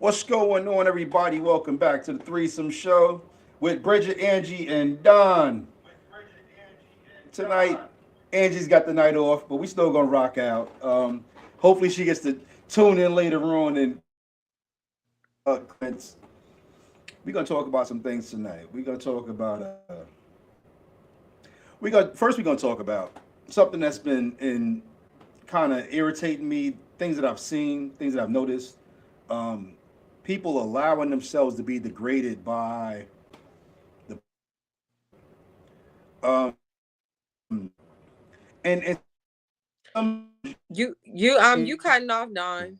What's going on, everybody? Welcome back to the Threesome Show with Bridget, Angie, and Don. Tonight, Angie's got the night off, but we still gonna rock out. Hopefully, she gets to tune in later on and comments. We're gonna talk about some things tonight. We're gonna talk about we're gonna talk about something that's been in kind of irritating me. Things that I've seen, things that I've noticed. Um, People allowing themselves to be degraded by the and some You cutting off, Don.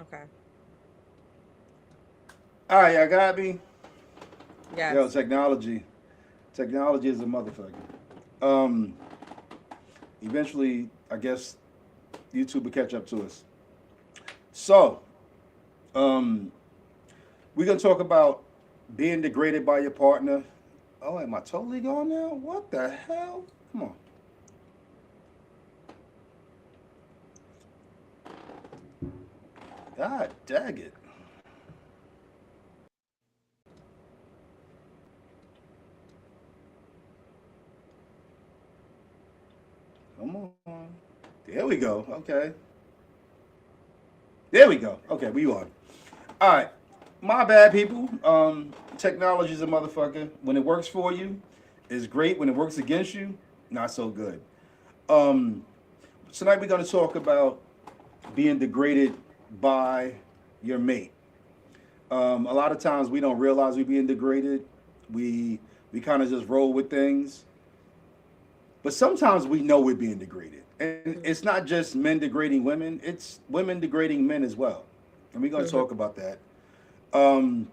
Okay. all right, y'all got me. Yo, Yes. technology is a motherfucker. Um, Eventually, I guess YouTube will catch up to us. So, um, we're gonna talk about being degraded by your partner. Oh, am I totally gone now? What the hell? Come on. God dang it. Come on. There we go. Okay. There we go. Okay, we on. All right. My bad, people. Technology's a motherfucker. When it works for you, it's great. When it works against you, not so good. Um, Tonight we're going to talk about being degraded by your mate. A lot of times we don't realize we're being degraded. We kind of just roll with things, but sometimes we know we're being degraded, and it's Mm-hmm. not just men degrading women; it's women degrading men as well. And we're going to Mm-hmm. talk about that. Um,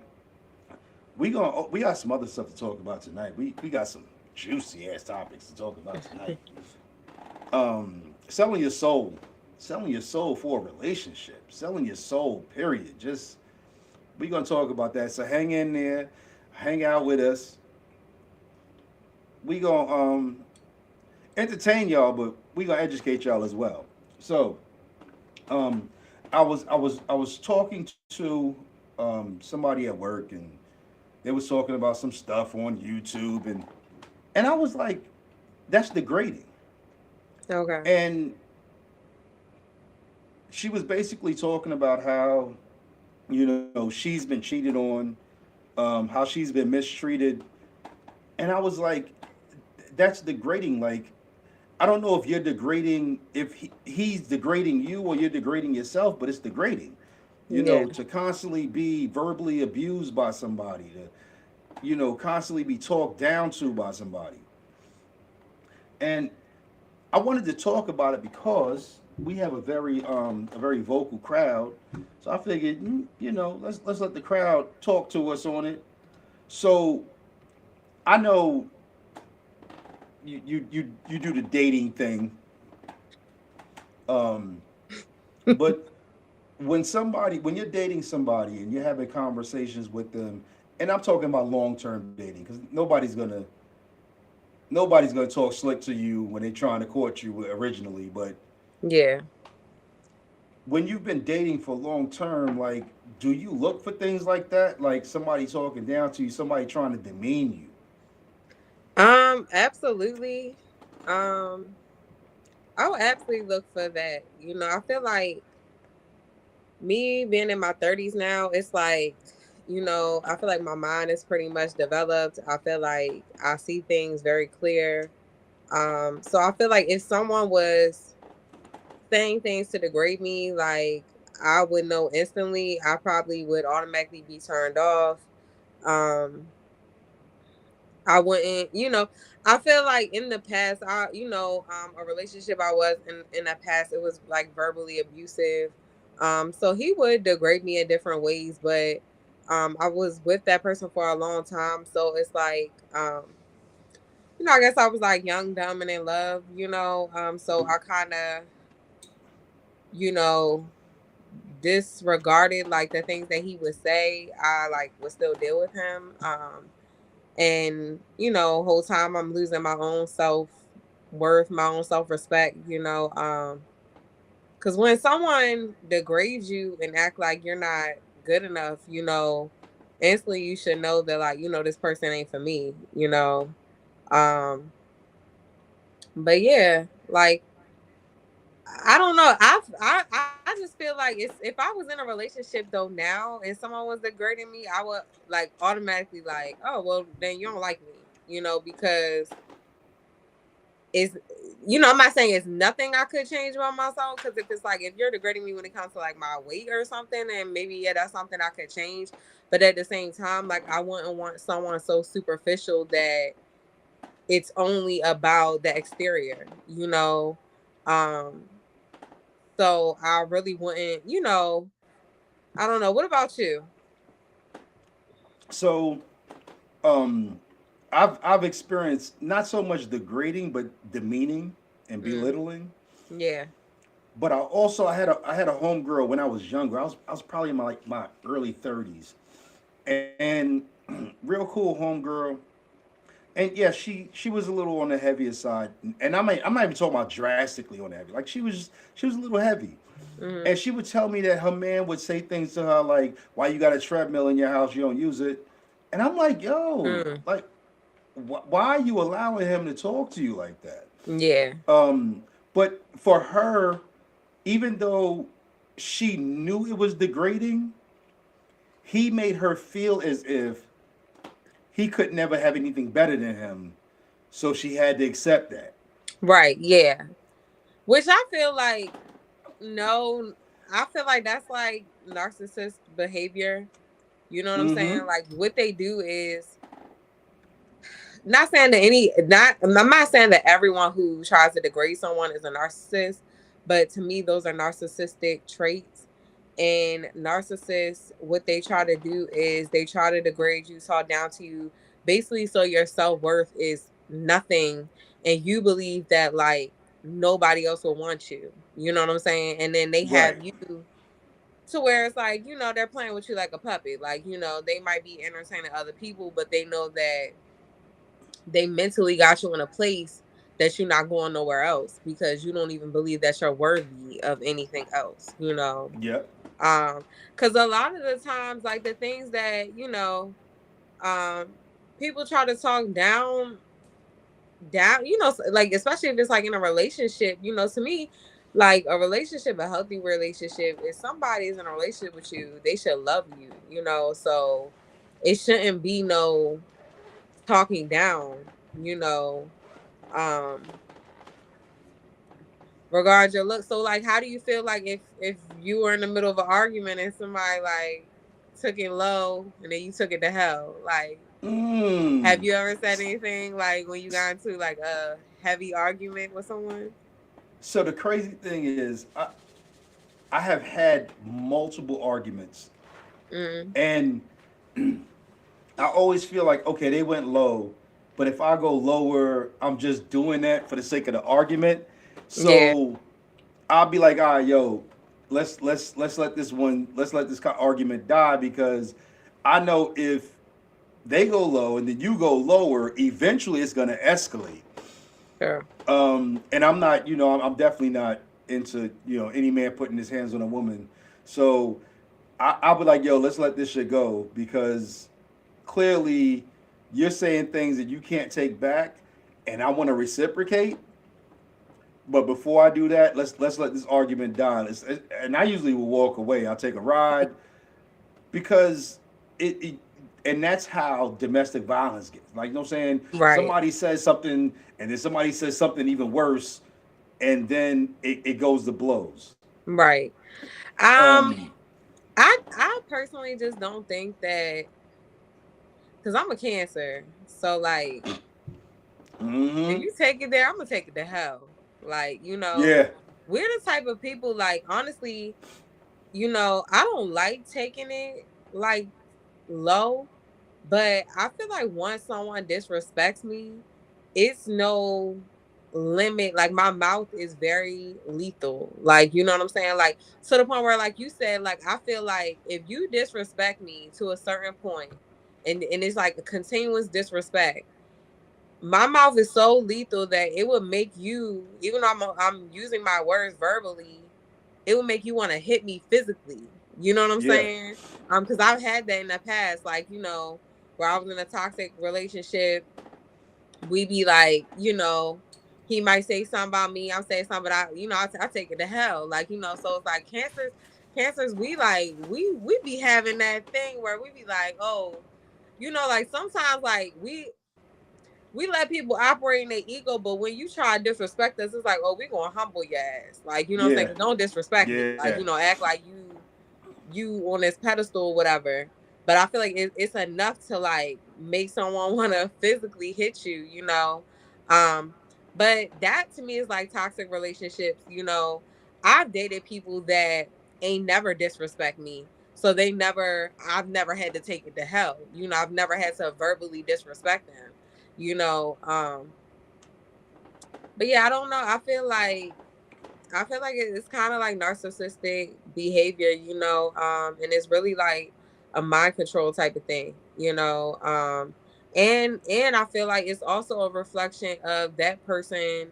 we got some other stuff to talk about tonight. We got some juicy ass topics to talk about tonight. Selling your soul, selling your soul for a relationship, selling your soul. Period. Just we're gonna talk about that. So hang in there, hang out with us. We gonna entertain y'all, but we gonna educate y'all as well. So um, I was talking to somebody at work, and they was talking about some stuff on YouTube, and I was like, that's degrading. Okay. And she was basically talking about how she's been cheated on, how she's been mistreated, and I was like, that's degrading. Like, I don't know if you're degrading, if he's degrading you or you're degrading yourself, but it's degrading. Yeah. To constantly be verbally abused by somebody, to constantly be talked down to by somebody, and I wanted to talk about it because we have a very vocal crowd. So I figured, let's let the crowd talk to us on it. So I know you do the dating thing, um, but when you're dating somebody and you're having conversations with them, and I'm talking about long term dating, because nobody's gonna talk slick to you when they're trying to court you originally, but Yeah. when you've been dating for long term, like, do you look for things like that? Like somebody talking down to you, somebody trying to demean you? Absolutely. Um, I would absolutely look for that. I feel like me being in my 30s now, it's like, I feel like my mind is pretty much developed. I feel like I see things very clear. So I feel like if someone was saying things to degrade me, like I would know instantly, I probably would automatically be turned off. Um, I wouldn't, I feel like in the past, a relationship I was in the past, it was like verbally abusive. So he would degrade me in different ways, but I was with that person for a long time. So it's like, I guess I was like young, dumb, and in love, so I kind of, you know, disregarded like the things that he would say. I like would still deal with him. And whole time I'm losing my own self worth, my own self respect, because when someone degrades you and act like you're not good enough, instantly you should know that, like, this person ain't for me, um but yeah, like, I don't know. I just feel like it's if I was in a relationship though now and someone was degrading me, I would like automatically like, oh well, then you don't like me, because it's I'm not saying it's nothing I could change about myself, because if it's like if you're degrading me when it comes to like my weight or something, then maybe yeah, that's something I could change. But at the same time, like I wouldn't want someone so superficial that it's only about the exterior, Um, so I really wouldn't, I don't know. What about you? So, um, I've experienced not so much degrading, but demeaning and Mm, belittling. yeah. But I had a homegirl when I was younger. I was probably in my early 30s, and real cool homegirl. And yeah, she was a little on the heavier side, and I'm not even talking about drastically on the heavy. Like she was a little heavy, Mm, and she would tell me that her man would say things to her like, "Why you got a treadmill in your house? You don't use it." And I'm like, "Yo, mm, like, why are you allowing him to talk to you like that?" yeah. Um, but for her, even though she knew it was degrading, he made her feel as if he could never have anything better than him. So she had to accept that. Right. Yeah. Which I feel like, no, I feel like that's like narcissist behavior. You know what I'm Mm-hmm. saying? Like what they do is not saying that I'm not saying that everyone who tries to degrade someone is a narcissist, but to me those are narcissistic traits. And narcissists, what they try to do is they try to degrade you, talk down to you, basically so your self-worth is nothing, and you believe that like nobody else will want you. You know what I'm saying? And then they have Right. you to where it's like, they're playing with you like a puppet. Like, they might be entertaining other people, but they know that they mentally got you in a place that you're not going nowhere else because you don't even believe that you're worthy of anything else. Yep. Because a lot of the times, like the things that, um people try to talk down, like especially if it's like in a relationship, to me, like a relationship, a healthy relationship, if somebody's in a relationship with you, they should love you. So it shouldn't be no talking down, you know, um, regard your look. So like how do you feel like if you were in the middle of an argument and somebody like took it low and then you took it to hell? Like, have Mm. you ever said anything like when you got into like a heavy argument with someone? So the crazy thing is, I have had multiple arguments, Mm, and I always feel like, okay, they went low, but if I go lower, I'm just doing that for the sake of the argument. yeah, So I'll be like, all right, yo, let's let this argument die, because I know if they go low and then you go lower, eventually it's gonna escalate. sure. And I'm not, I'm definitely not. into any man putting his hands on a woman. So I would like, yo, let's let this shit go because clearly you're saying things that you can't take back, and I want to reciprocate. But before I do that, let's let this argument die. And I usually will walk away. I'll take a ride because it and that's how domestic violence gets. Like, you know what I'm saying? Right. Somebody says something, and then somebody says something even worse, and then it goes to blows. Right. Um, Um, I personally just don't think that because I'm a Cancer, so like if hmm you take it there, I'm gonna take it to hell. Like, yeah, we're the type of people, like, honestly, I don't like taking it like low, but I feel like once someone disrespects me, it's no limit. Like, my mouth is very lethal. Like, you know what I'm saying? Like, to the point where, like you said, like, I feel like if you disrespect me to a certain point, and it's like a continuous disrespect, my mouth is so lethal that it would make you, even though I'm using my words verbally, it would make you want to hit me physically. You know what I'm yeah, saying? Because I've had that in the past, like, where I was in a toxic relationship, we be like, he might say something about me, I'm saying something, but I take it to hell, like, so it's like cancers, we like we be having that thing where we be like, oh, like sometimes like we let people operate in their ego, but when you try to disrespect us, it's like, oh, we gonna humble your ass. Like, you know what I'm yeah, saying? Don't disrespect me. yeah, Like, act like you on this pedestal or whatever. But I feel like it's enough to like make someone wanna physically hit you, Um, but that to me is like toxic relationships, I've dated people that ain't never disrespect me. So I've never had to take it to hell. I've never had to verbally disrespect them you know but yeah, I don't know, I feel like it's kind of like narcissistic behavior, and it's really like a mind control type of thing, and I feel like it's also a reflection of that person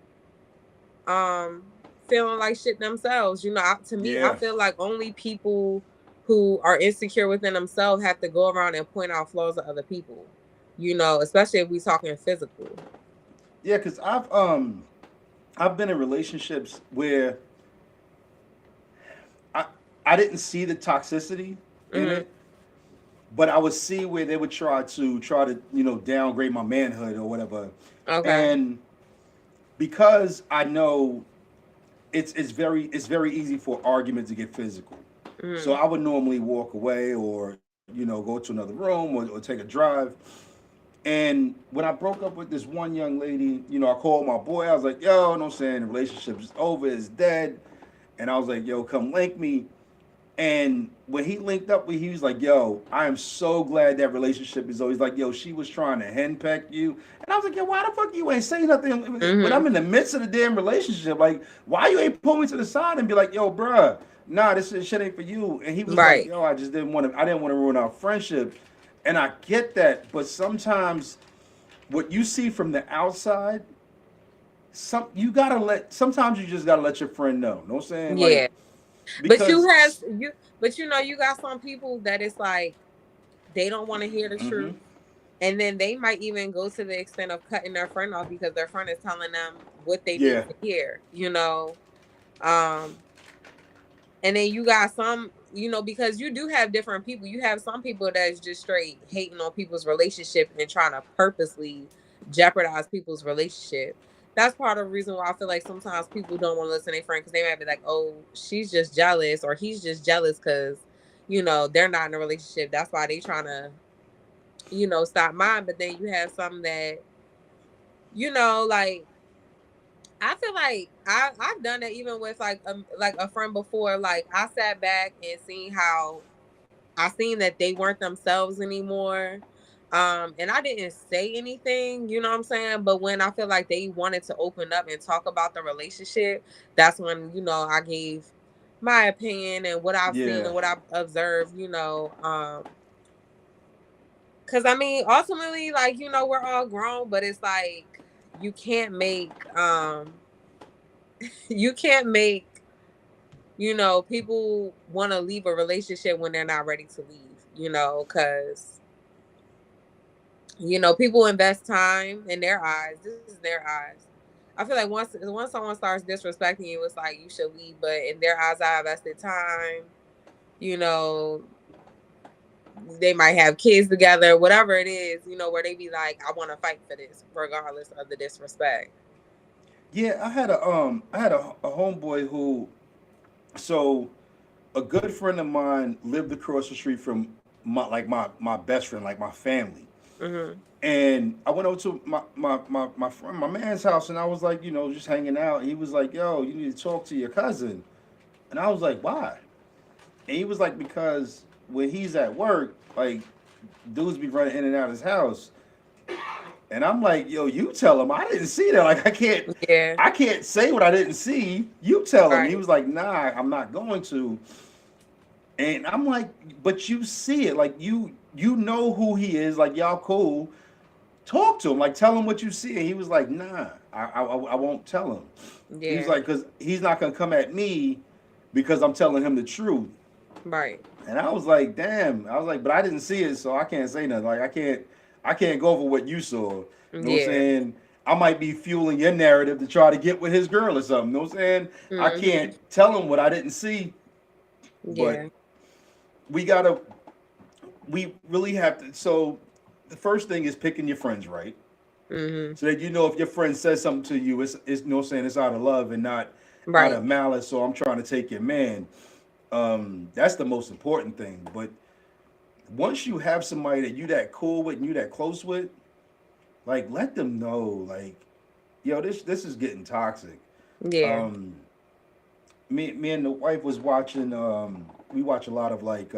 um feeling like shit themselves. To me, I yeah. feel like only people who are insecure within themselves have to go around and point out flaws of other people, especially if we talking physical. Yeah, because I've been in relationships where I I didn't see the toxicity in Hmm. it, but I would see where they would try to downgrade my manhood or whatever, Okay. and because I know it's very easy for argument to get physical, so Hmm. I would normally walk away or go to another room or take a drive. And when I broke up with this one young lady, I called my boy. I was like, yo, you know what I'm saying? The relationship's over, it's dead. And I was like, yo, come link me. And when he linked up with, he was like, "Yo, I am so glad that relationship is over." He's like, "Yo, she was trying to henpeck you," and I was like, "Yo, why the fuck you ain't say nothing?" But Hmm. I'm in the midst of the damn relationship. Like, why you ain't pull me to the side and be like, "Yo, bruh, nah, this shit ain't for you." And he was like, Right. "Yo, I just didn't want to. I didn't want to ruin our friendship." And I get that, but sometimes what you see from the outside, you gotta let. Sometimes you just gotta let your friend know. You know what I'm saying? Like, Yeah. But you have because. you but you got some people that it's like they don't want to hear the Mm-hmm. truth. And then they might even go to the extent of cutting their friend off because their friend is telling them what they need Yeah. to hear. Um and then you got some, because you do have different people. You have some people that's just straight hating on people's relationship and trying to purposely jeopardize people's relationship. That's part of the reason why I feel like sometimes people don't want to listen to their friend because they might be like, oh, she's just jealous or he's just jealous because, they're not in a relationship. That's why they trying to, stop mine. But then you have some that, like, I feel like I've done it even with like a friend before. Like I sat back and seen how I seen that they weren't themselves anymore. And I didn't say anything, you know what I'm saying? But when I feel like they wanted to open up and talk about the relationship, that's when, I gave my opinion and what I've seen Yeah. and what I've observed. Cause I mean, ultimately, like, we're all grown, but it's like you can't make you can't make people want to leave a relationship when they're not ready to leave, because people invest time in their eyes. This is their eyes. I feel like once someone starts disrespecting you, it's like you should leave. But in their eyes, I invested time. You know, they might have kids together, whatever it is. Where they be like, I want to fight for this, regardless of the disrespect. Yeah, I had a homeboy who, so a good friend of mine lived across the street from my best friend, like my family. Mhm. And I went over to my friend, my man's house, and I was like, just hanging out. He was like, "Yo, you need to talk to your cousin," and I was like, "Why?" And he was like, "Because when he's at work, like dudes be running in and out of his house." And I'm like, "Yo, you tell him I didn't see that. Like, I can't, Yeah. I can't say what I didn't see. You tell him." He Right. was like, "Nah, I'm not going to." And I'm like, "But you see it. Like, you know who he is. Like, y'all cool. Talk to him. Like, tell him what you see." And he was like, "Nah, I won't tell him." He was Yeah. like, "Because he's not gonna come at me because I'm telling him the truth." Right. And I was like, "Damn." I was like, "But I didn't see it, so I can't say nothing. Like, I can't go over what you saw." You know what I'm Yeah. saying? I might be fueling your narrative to try to get with his girl or something. You know what I'm saying? I can't Mhm. tell him what I didn't see, but Yeah. we gotta, we really have to. So the first thing is picking your friends right, Mhm. so that if your friend says something to you, it's you know what I'm saying, it's out of love and not out Right. of malice. So I'm trying to take your man. That's the most important thing. But once you have somebody that you that cool with and you that close with, like let them know, like, yo, this is getting toxic. Yeah. Um, me and the wife was watching. We watch a lot of like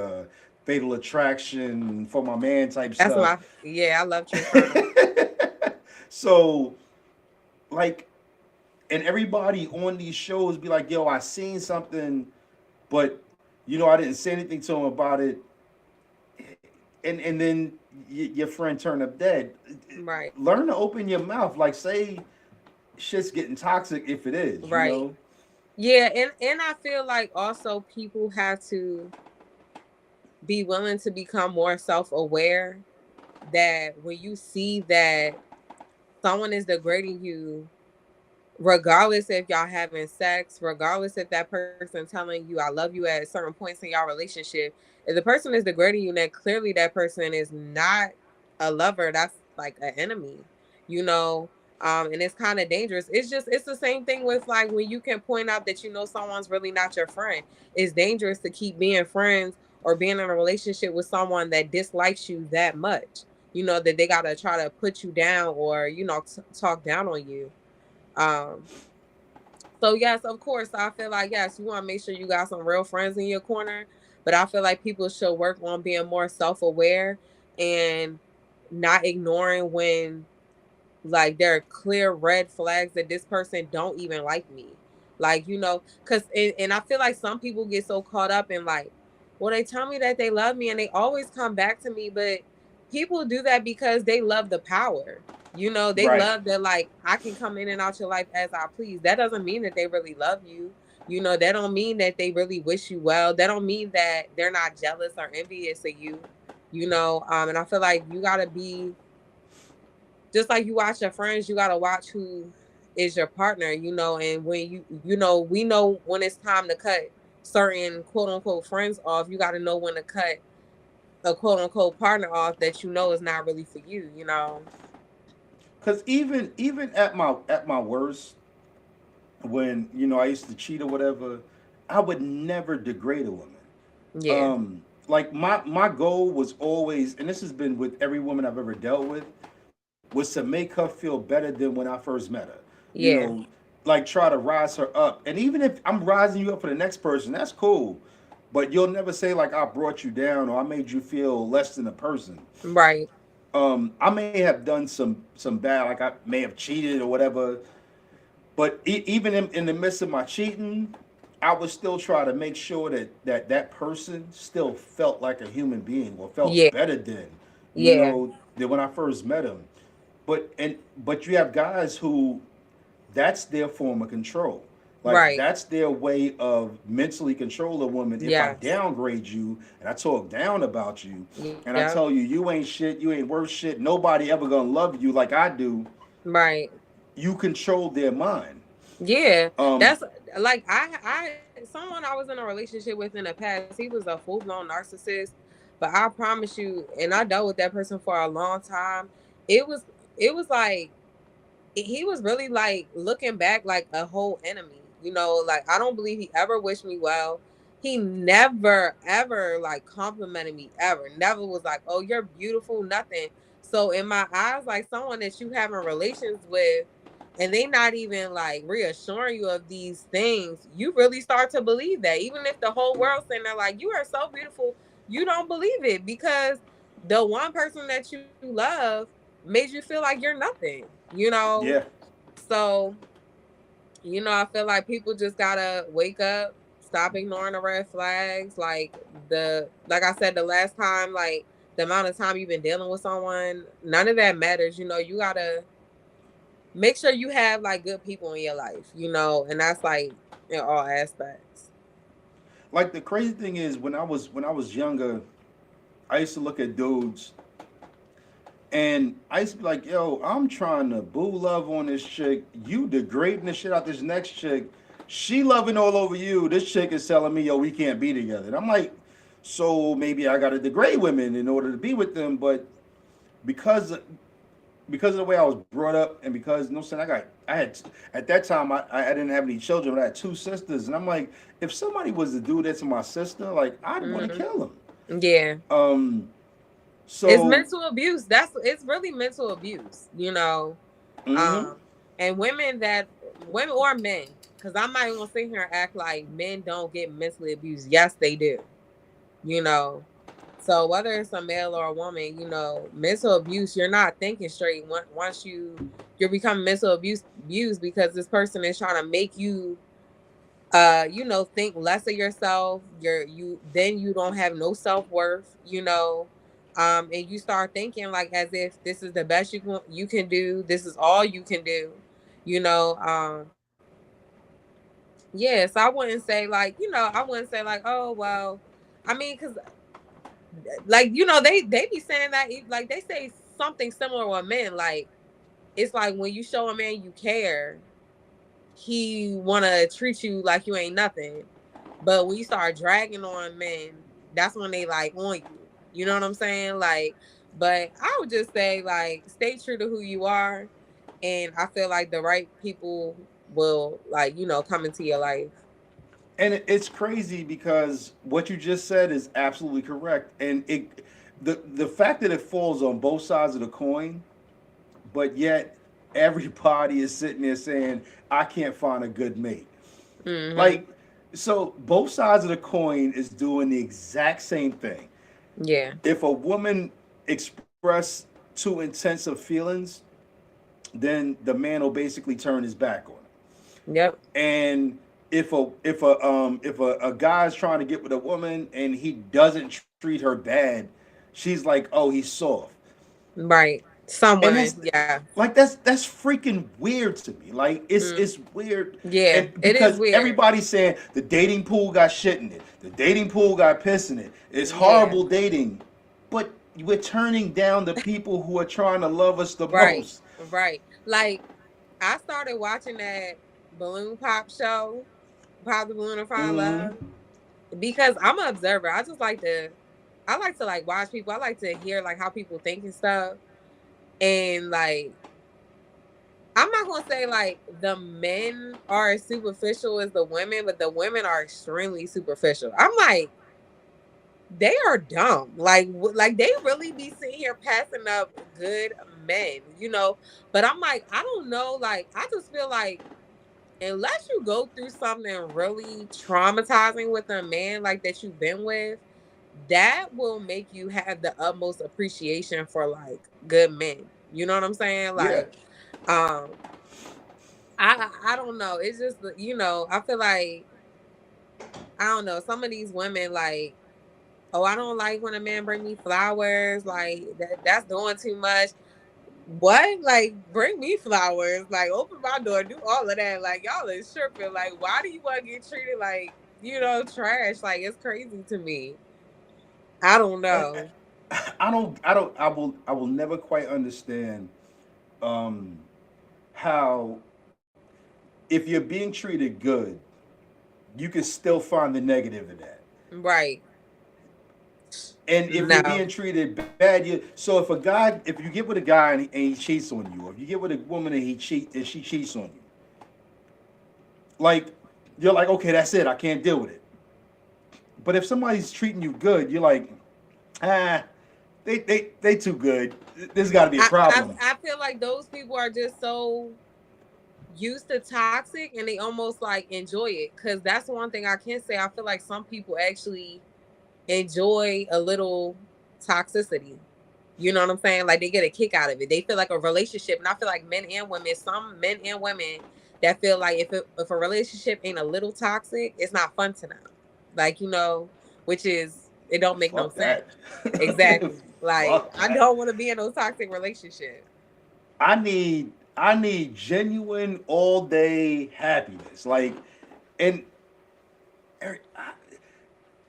Fatal Attraction, For My Man type That's stuff. my yeah. I love true crime. So like, and everybody on these shows be like, yo, I seen something, but I didn't say anything to him about it, and then your friend turned up dead. Right. Learn to open your mouth, like say shit's getting toxic if it is, Right. Yeah, and I feel like also people have to be willing to become more self-aware that when you see that someone is degrading you, regardless if y'all having sex, regardless if that person telling you I love you at certain points in y'all relationship, if the person is degrading you, then clearly that person is not a lover. That's like an enemy, you know. And it's kind of dangerous. It's the same thing with like when you can point out that someone's really not your friend. It's dangerous to keep being friends or being in a relationship with someone that dislikes you that much. That they gotta try to put you down or talk down on you. um, so yes, of course, I feel like yes, you want to make sure you got some real friends in your corner, but I feel like people should work on being more self-aware and not ignoring when like there are clear red flags that this person don't even like me. Like, cuz and I feel like some people get so caught up in like, well, they tell me that they love me and they always come back to me, but people do that because they love the power. They Right. love that like I can come in and out your life as I please. That doesn't mean that they really love you. That don't mean that they really wish you well. That don't mean that they're not jealous or envious of you. And I feel like you got to be just like you watch your friends, you gotta watch who is your partner, and when we know when it's time to cut certain quote unquote friends off, you gotta know when to cut a quote unquote partner off that is not really for you. Because even at my worst, when I used to cheat or whatever, I would never degrade a woman. Yeah, Like my goal was always, and this has been with every woman I've ever dealt with, was to make her feel better than when I first met her. You yeah, know, like try to rise her up. And even if I'm rising you up for the next person, that's cool. But you'll never say like I brought you down or I made you feel less than a person. right, I may have done some bad, like I may have cheated or whatever. But even in the midst of my cheating, I would still try to make sure that person still felt like a human being or felt yeah, better yeah, than when I first met him. But you have guys who that's their form of control. Like Right. that's their way of mentally control a woman. If I Yes. downgrade you and I talk down about you and I Yep. tell you you ain't shit, you ain't worth shit, nobody ever gonna love you like I do, Right. you control their mind. Yeah. Um, That's like someone I was in a relationship with in the past, he was a full blown narcissist. But I promise you, and I dealt with that person for a long time. It was it was like he was really like looking back like a whole enemy. Like I don't believe he ever wished me well. He never ever like complimented me ever. Never was like, "Oh, you're beautiful," nothing. So in my eyes, like someone that you having relations with and they not even like reassuring you of these things, you really start to believe that. Even if the whole world's saying they're like, "You are so beautiful," you don't believe it because the one person that you love made you feel like you're nothing, you know? yeah, So, I feel like people just gotta wake up, stop ignoring the red flags. Like I said, the last time, like the amount of time you've been dealing with someone, none of that matters. You gotta make sure you have like good people in your life, and that's like in all aspects. like the crazy thing is when I was younger, I used to look at dudes and I used to be like, yo, I'm trying to boo love on this chick. You degrading the shit out this next chick. She loving all over you. This chick is telling me, yo, we can't be together. And I'm like, so maybe I gotta degrade women in order to be with them. But because because of the way I was brought up and because you know what I'm saying, I had at that time I didn't have any children, but I had two sisters. And I'm like, if somebody was to do that to my sister, like I'd want to Hmm. kill him. Yeah. Um It's so mental abuse. It's really mental abuse. mhm. Um, and women or men, because I'm not even gonna sit here and act like men don't get mentally abused. Yes, they do. You know, so whether it's a male or a woman, mental abuse, you're not thinking straight. Once you're becoming mental abused because this person is trying to make you, think less of yourself. You don't have no self worth. And you start thinking like as if this is the best you can do. This is all you can do. You know, yes, I wouldn't say like, oh well, I mean, because like they be saying that like they say something similar with men. Like it's like when you show a man you care, he wanna treat you like you ain't nothing. But when you start dragging on men, that's when they like on you. You know what I'm saying? Like, but I would just say like stay true to who you are, and I feel like the right people will like come into your life. And it's crazy because what you just said is absolutely correct. And the fact that it falls on both sides of the coin, but yet everybody is sitting there saying, I can't find a good mate. Hmm. Like, so both sides of the coin is doing the exact same thing. Yeah. If a woman express too intensive feelings, then the man will basically turn his back on her. Yep. And if a guy's trying to get with a woman and he doesn't treat her bad, she's like, oh, he's soft. Right. Some And women. Yeah. that's freaking weird to me. Like Mm. it's weird, Yeah. and It is because weird. everybody's saying the dating pool got shit in it, the dating pool got piss in it. It's Yeah. horrible dating, but we're turning down the people who are trying to love us the Right. most. Right. Like I started watching that balloon pop show, Pop the Balloon and Find Mm-hmm. Love, because I'm an observer. I like to like watch people. I like to hear like how people think and stuff. And like I'm not gonna say like the men are as superficial as the women, but the women are extremely superficial. I'm like, they are dumb. Like they really be sitting here passing up good men. But I'm like, I don't know. Like, I just feel like unless you go through something really traumatizing with a man like that you've been with, that will make you have the utmost appreciation for like good men. You know what I'm saying? Yeah, Um, I don't know. It's just I feel like I don't know. Some of these women like, oh, I don't like when a man bring me flowers. Like that's doing too much. What? Like, bring me flowers. Like, open my door. Do all of that. Like, y'all is tripping. Like, why do you want to get treated like, trash? Like, it's crazy to me. I don't And know. I will never quite understand um, how if you're being treated good, you can still find the negative in that. Right. And if you're No. being treated bad, so if you get with a guy and he cheats on you, or if you get with a woman and she cheats on you, like you're like, okay, that's it, I can't deal with it. But if somebody's treating you good, you're like, ah, they too good. There's got to be a problem. I feel like those people are just so used to toxic and they almost like enjoy it. Cause that's one thing I can say. I feel like some people actually enjoy a little toxicity. You know what I'm saying? Like they get a kick out of it. They feel like a relationship, and I feel like men and women, some men and women that feel like if a relationship ain't a little toxic, it's not fun to them. Like which is it don't make no Fuck sense. that. Exactly. Like Fuck I that. don't want to be in no toxic relationship. I need genuine all day happiness. Like, and I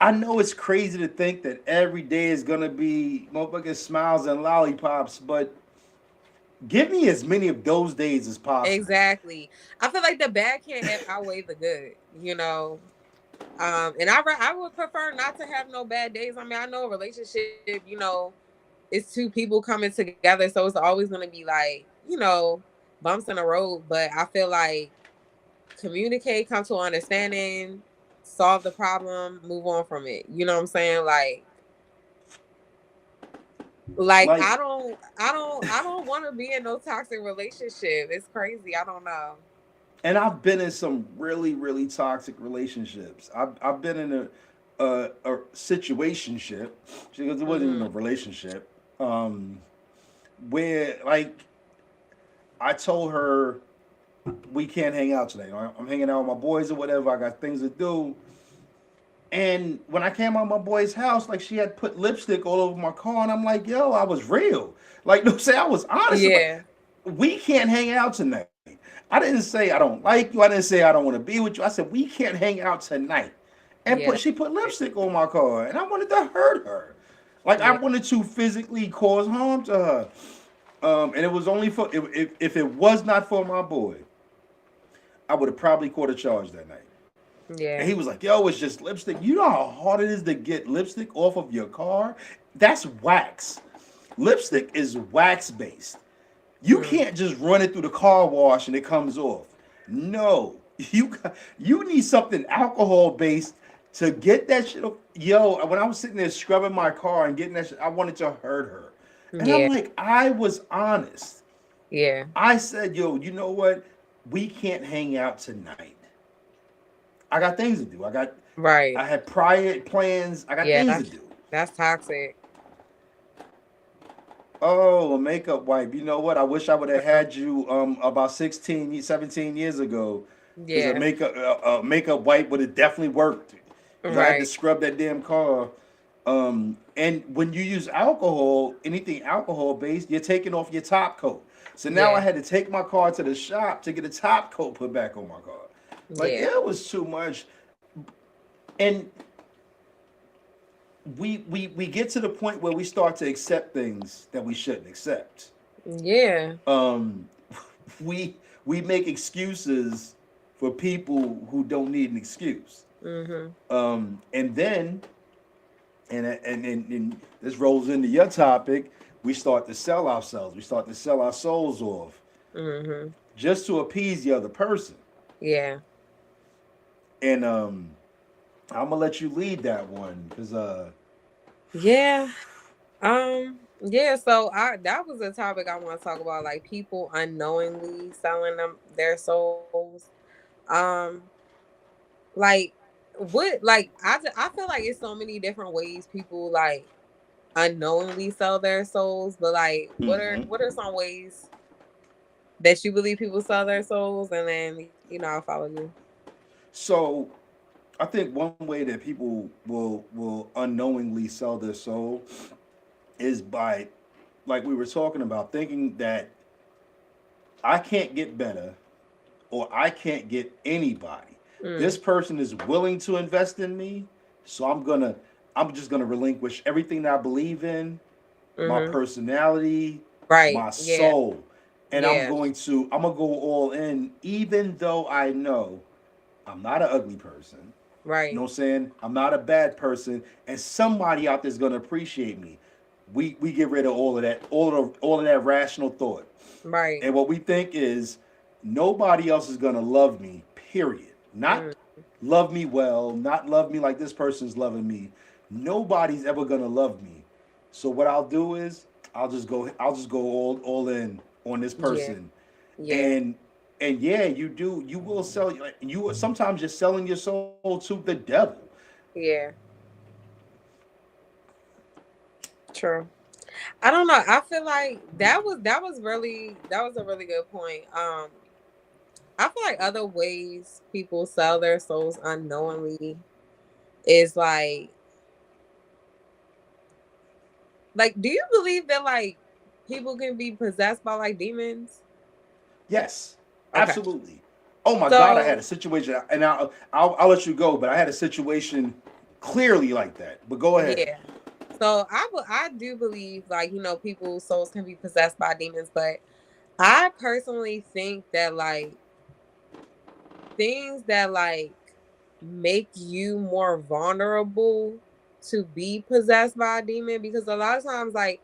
I know it's crazy to think that every day is gonna be motherfucking smiles and lollipops, but give me as many of those days as possible. Exactly. I feel like the bad can't outweigh the good. And I would prefer not to have no bad days. I mean, I know a relationship, it's two people coming together, so it's always gonna be like, bumps in the road. But I feel like communicate, come to an understanding, solve the problem, move on from it. You know what I'm saying? Like Like, I don't want to be in no toxic relationship. It's crazy. I don't know. and I've been in some really, really toxic relationships. I've been in a situationship because it wasn't even a Mhm. relationship. Um, where like I told her we can't hang out today. I'm hanging out with my boys or whatever. I got things to do. And when I came out of my boy's house, like she had put lipstick all over my car, and I'm like, yo, I was real. Like, no, say I was honest about. Yeah. We can't hang out tonight. I didn't say I don't like you. I didn't say I don't want to be with you. I said we can't hang out tonight. And Yeah. she put lipstick on my car, and I wanted to hurt her. Like I Yeah. wanted to physically cause harm to her. And it was only for if it was not for my boy, I would have probably caught a charge that night. And he Yeah. was like, yo, it's just lipstick. You know how hard it is to get lipstick off of your car? That's wax. Lipstick is wax based. You Mm. can't just run it through the car wash and it comes off. No. You need something alcohol based to get that shit off. Yo, when I was sitting there scrubbing my car and getting that shit, I wanted to hurt her. And I'm Yeah. like, I was honest. Yeah. I said, yo, you know what? We can't hang out tonight. I got things to do. Right. I had prior plans. I got Yeah. things to do. That's toxic. Oh, a makeup wipe. You know what? I wish I would have had you about 16, 17 years ago, because Yeah. a makeup wipe would have definitely worked. Because I had to Right. scrub that damn car. And when you use alcohol, anything alcohol based, you're taking off your top coat. So now I Yeah. had to take my car to the shop to get a top coat put back on my car. Like Yeah. it was too much. And we get to the point where we start to accept things that we shouldn't accept. Yeah. Um, we make excuses for people who don't need an excuse. Mhm. And then and this rolls into your topic. We start to sell ourselves. We start to sell our souls off Mhm. just to appease the other person. Yeah. And I'm gonna let you lead that one because Yeah. Yeah, so I that was a topic I want to talk about, like people unknowingly selling them their souls. Um, like I feel like it's so many different ways people like unknowingly sell their souls, but like mhm. what are some ways that you believe people sell their souls, and then I'll follow you. So I think one way that people will unknowingly sell their soul is by like we were talking about, thinking that I can't get better or I can't get anybody. This Mm, person is willing to invest in me, so I'm just gonna relinquish everything that I believe in, my mm-hmm. personality, Right. my Yeah. soul, and Yeah. I'm gonna go all in, even though I know I'm not an ugly person. You know Right. what I'm saying? I'm not a bad person, and somebody out there's gonna appreciate me. We get rid of all of that, all of that rational thought, Right. and what we think is nobody else is gonna love me. Period. Mm, Not love me well, not love me like this person's loving me. Nobody's ever gonna love me. So what I'll do is I'll just go all in on this yeah. person, Yeah. and yeah, you will sell you sometimes you're selling your soul to the devil. Yeah. True. I don't know. I feel like that was a really good point. I feel like other ways people sell their souls unknowingly is like do you believe that like people can be possessed by like demons? Yes, Okay. absolutely. Oh my God, I had a So situation, and I'll let you go, but I had a situation clearly like that. But go ahead. yeah. So I do believe like, people's souls can be possessed by demons, but I personally think that like things that like make you more vulnerable to be possessed by a demon, because a lot of times like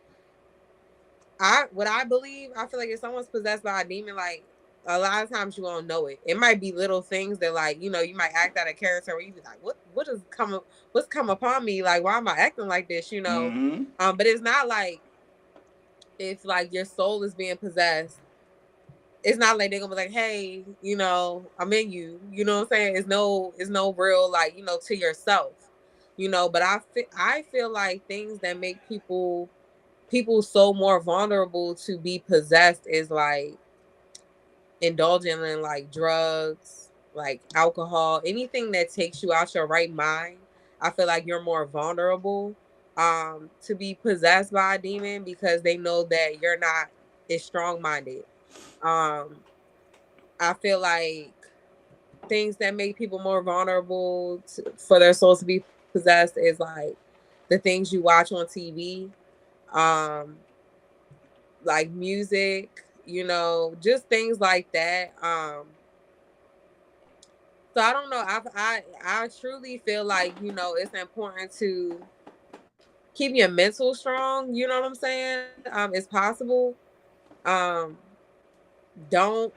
I feel like if someone's possessed by a demon, like a lot of times you won't know it. It might be little things that like, you might act out a character where you be like, what's come upon me? Like, why am I acting like this? Mm-hmm. But it's not like if like your soul is being possessed, it's not like they're gonna be like, hey, I'm in you. You know what I'm saying? It's no real like, to yourself. But I feel like things that make people so more vulnerable to be possessed is like indulging in like drugs, like alcohol, anything that takes you out your right mind. I feel like you're more vulnerable to be possessed by a demon because they know that you're not as strong minded. Um I feel like things that make people more vulnerable for their souls to be possessed is like the things you watch on TV, um, like music, just things like that. So I don't know. I truly feel like it's important to keep your mental strong. You know what I'm saying? It's possible. Um, don't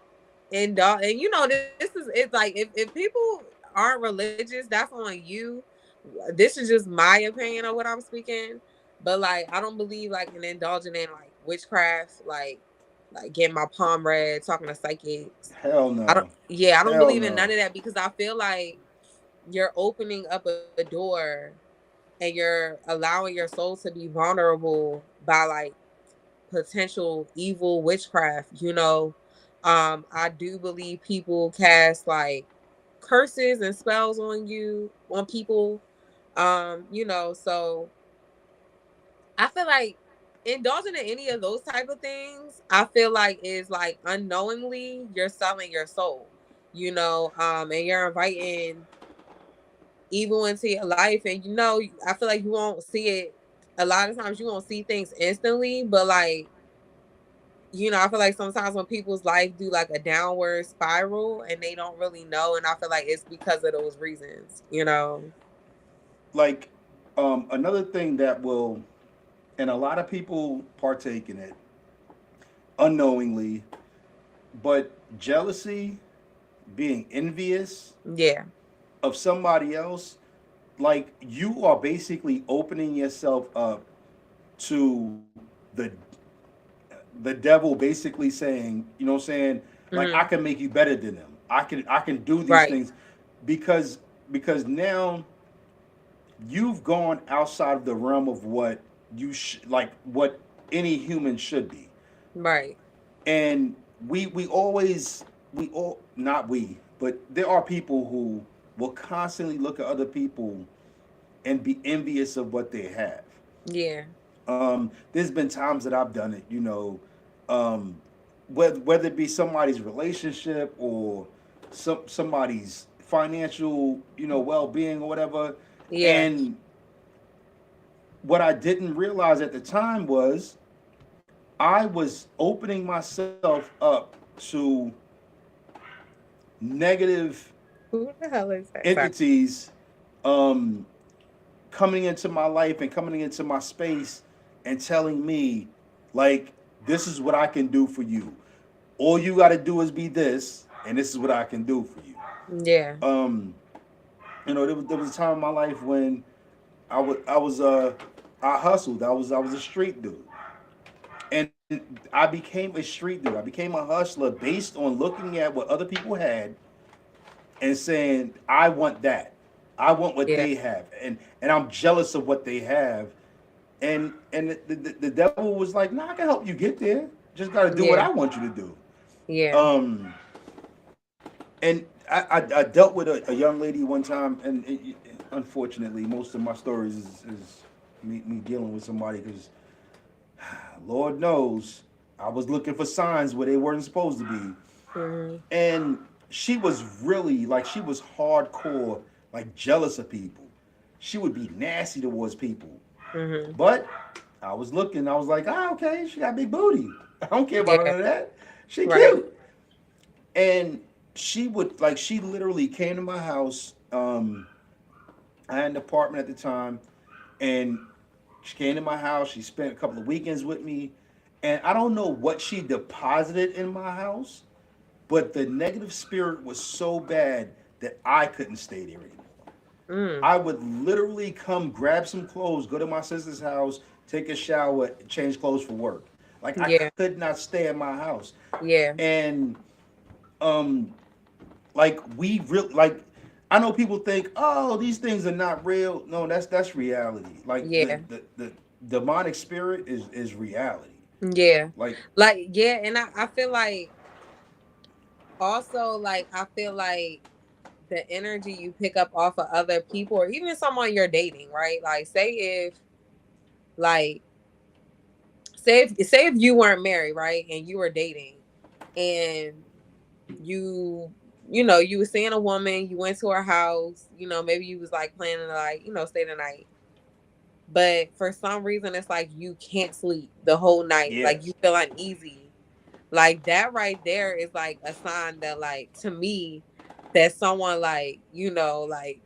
indulge, and this is it's like if people aren't religious, that's on you. This is just my opinion of what I'm speaking, but like I don't believe like in indulging in like witchcraft, like getting my palm read, talking to psychics. Hell I don't no. Yeah, I don't Hell believe in none no. of that because I feel like you're opening up a door and you're allowing your soul to be vulnerable by like potential evil witchcraft. I do believe people cast like curses and spells on people. So I feel like indulging in any of those type of things, I feel like is like unknowingly you're selling your soul, and you're inviting evil into your life. And I feel like you won't see it a lot of times. You won't see things instantly, but like I feel like sometimes when people's life do like a downward spiral and they don't really know, and I feel like it's because of those reasons. Like another thing that will, and a lot of people partake in it unknowingly, but jealousy, being envious Yeah. of somebody else, like you are basically opening yourself up to the devil basically saying, you know what I'm saying, like I Hmm. can make you better than them. I can do these Right. things because now you've gone outside of the realm of what like what any human should be. Right. And we always we all not we, but there are people who will constantly look at other people and be envious of what they have. Yeah. There's been times that I've done it, you know, um, whether it be somebody's relationship or somebody's financial, you know, well being or whatever. Yeah. And what I didn't realize at the time was I was opening myself up to negative Who the hell is that? Sorry. entities um, coming into my life and coming into my space and telling me, like, this is what I can do for you. All you got to do is be this, and this is what I can do for you. Yeah. Um, you know, there was a time in my life when I hustled. I was a street dude, and I became a street dude. I became a hustler based on looking at what other people had and saying, I want that. I want what Yeah. they have, and I'm jealous of what they have. And the devil was like, "Nah, I can help you get there. Just got to do what Yeah. I want you to do." Yeah. Um, and I dealt with a young lady one time, and unfortunately, most of my stories is me dealing with somebody because Lord knows I was looking for signs where they weren't supposed to be. Mhm. And she was really like she was hardcore, like jealous of people. She would be nasty towards people. Mhm. But I was looking, I was like, ah, okay, she got big booty. I don't care about none Yeah. of that. She Right. cute. And she would like she literally came to my house. I had an apartment at the time, and she came to my house. She spent a couple of weekends with me, and I don't know what she deposited in my house, but the negative spirit was so bad that I couldn't stay there anymore. Mm. I would literally come grab some clothes, go to my sister's house, take a shower, change clothes for work. Like I Yeah. could not stay in my house. Yeah. And um like we real like I know people think, oh, these things are not real. No, that's reality. Like Yeah. the demonic spirit is reality. Yeah. Like Like, yeah, and I feel like also like I feel like the energy you pick up off of other people or even someone you're dating, right? Like like say if you weren't married, right? And you were dating and you you were seeing a woman, you went to her house, maybe you was like planning to like, stay the night. But for some reason it's like you can't sleep the whole night. Like you yes. feel uneasy. Like that right there is like a sign that like to me that someone like, like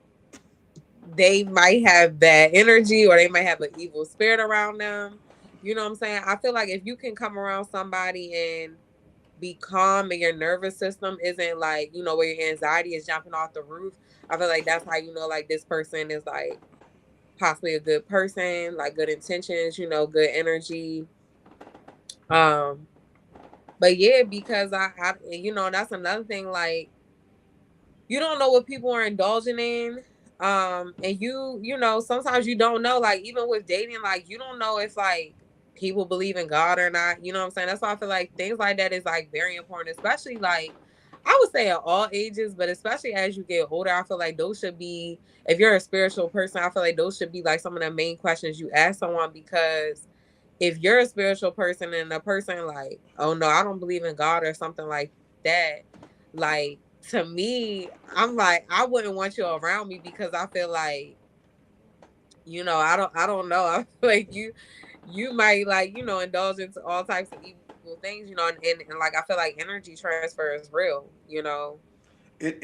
they might have bad energy or they might have an evil spirit around them. You know what I'm saying? I feel like if you can come around somebody and be calm and your nervous system isn't like, where your anxiety is jumping off the roof, I feel like that's how you know like this person is like possibly a good person, like good intentions, good energy. Um, but yeah, because that's another thing, like you don't know what people are indulging in. And sometimes you don't know, like even with dating, like you don't know if like people believe in God or not. You know what I'm saying? That's why I feel like things like that is like very important, especially like I would say at all ages, but especially as you get older, I feel like those should be, if you're a spiritual person, I feel like those should be like some of the main questions you ask someone, because if you're a spiritual person and a person like, oh no, I don't believe in God or something like that, like to me, I'm like, I wouldn't want you around me because I feel like, I don't know. I feel like you might like, indulge into all types of evil things, and like I feel like energy transfer is real. It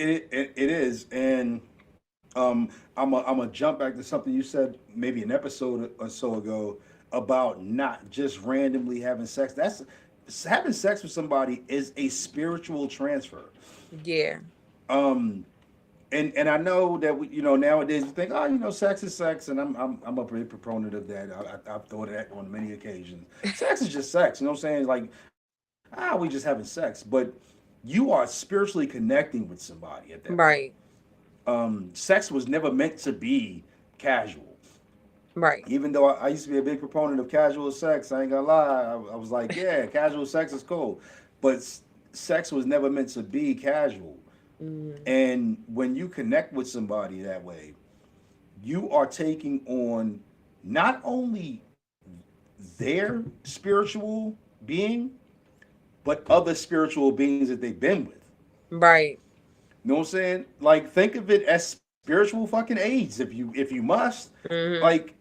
is. And I'm gonna jump back to something you said maybe an episode or so ago about not just randomly having sex. That's having sex with somebody is a spiritual transfer. Yeah. Um, and I know that we, nowadays we think, oh, sex is sex, and I'm a big proponent of that. I've thought of that on many occasions. Sex is just sex. You know what I'm saying? Like, we just having sex, but you are spiritually connecting with somebody at that point. Right. Sex was never meant to be casual. Right. Even though I used to be a big proponent of casual sex, I ain't gonna lie. I was like, yeah, casual sex is cool, but sex was never meant to be casual. Mm-hmm. And when you connect with somebody that way, you are taking on not only their spiritual being, but other spiritual beings that they've been with. Right. You know what I'm saying? Like, think of it as spiritual fucking aids if you must. Hmm. Like,